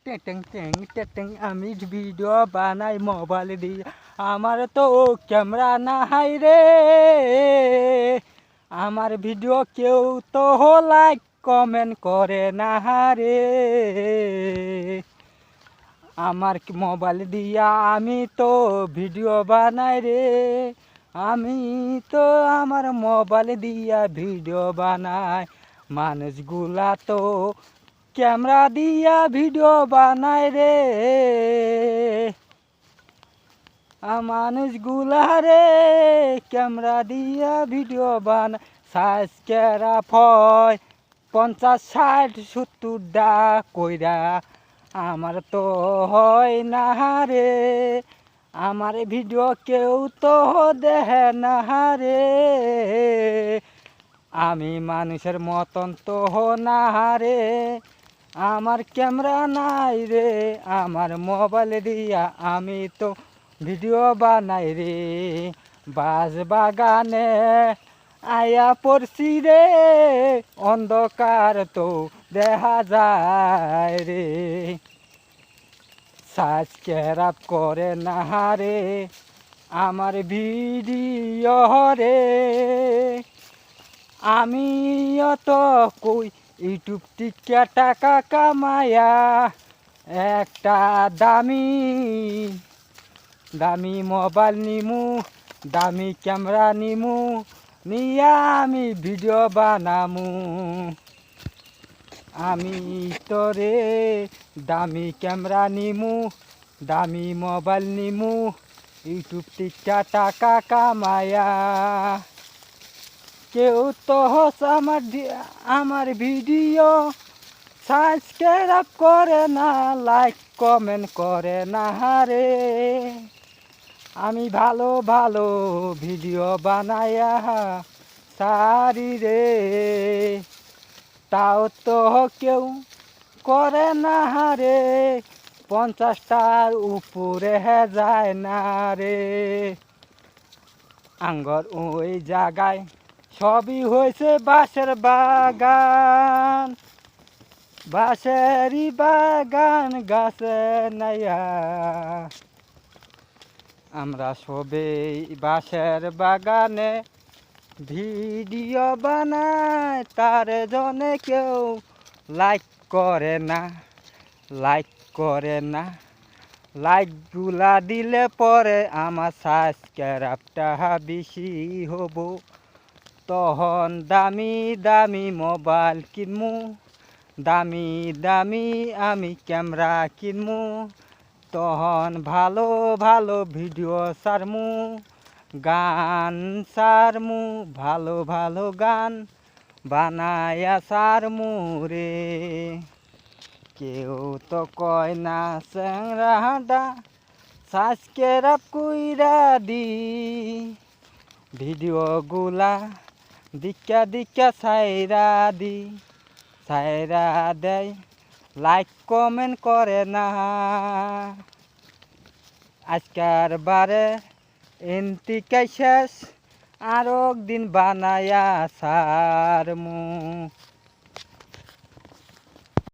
টেটেং টেং টেটেং আমি ভিডিও বানাই মোবাইল দিয়ে, আমার তো ক্যামেরা নাই রে। আমার ভিডিও কেউ তো লাইক কমেন্ট করে না রে। আমার মোবাইল দিয়া আমি তো ভিডিও বানাই রে। আমি তো আমার মোবাইল দিয়া ভিডিও বানাই। মানুষগুলা তো ক্যামেরা দিয়া ভিডিও বানাই রে। মানুষগুলা রে ক্যামেরা দিয়া ভিডিও বানাই। সাবস্ক্রাইব হয় 50, 60, 70 কইরা, আমার তো হয় না রে। আমার ভিডিও কেউ তো দেখে না রে। আমি মানুষের মতন তো না রে। আমার ক্যামেরা নাই রে, আমার মোবাইল দিয়া আমি তো ভিডিও বানাই রে। বাজ বাগানে আয়া পড়ছি রে, অন্ধকার তো দেখা যায় রে। সাবস্ক্রাইব করে না রে আমার ভিডিও রে। আমিও তো কই ইউটিউব থেকে টাকা কামায়া একটা দামি দামি মোবাইল নিমু, দামি ক্যামেরা নিমু, নিয়া আমি ভিডিও বানামু। আমি তো রে দামি ক্যামেরা নিমু, দামি মোবাইল নিমু, ইউটিউব থেকে টাকা কামায়া। কেউ তো আমার ভিডিও সাবস্ক্রাইব করে না, লাইক কমেন্ট করে না রে। আমি ভালো ভালো ভিডিও বানায়া সারি রে, তাও তো কেউ করে না রে। 50টার উপরে যায় না রে। আঙ্গর ওই জায়গায় সবই হয়েছে বাঁশের বাগান, বাঁশেরই বাগান গাছে নাইয়া। আমরা সবে বাঁশের বাগানে ভিডিও বানাই, তার জন্য কেউ লাইক করে না, লাইক করে না। লাইকগুলা দিলে পরে আমার সাবস্ক্রাইবটা বেশি হব। তখন দামি দামি মোবাইল কিনমু, দামি দামি আমি ক্যামেরা কিনমু। তখন ভালো ভালো ভিডিও সারমু, গান সারমু, ভালো ভালো গান বানায়া সারমু রে। কেউ তো কয় না চ্যাংরাটা সাবস্ক্রাইব কইরা দি, ভিডিওগুলা দিকা দিকা সাইরা দি, সাইরা দেয় লাইক কমেন্ট করে না। আজকার বারে এনতিকাই শেষ, আরো একদিন বানায়া সারমু।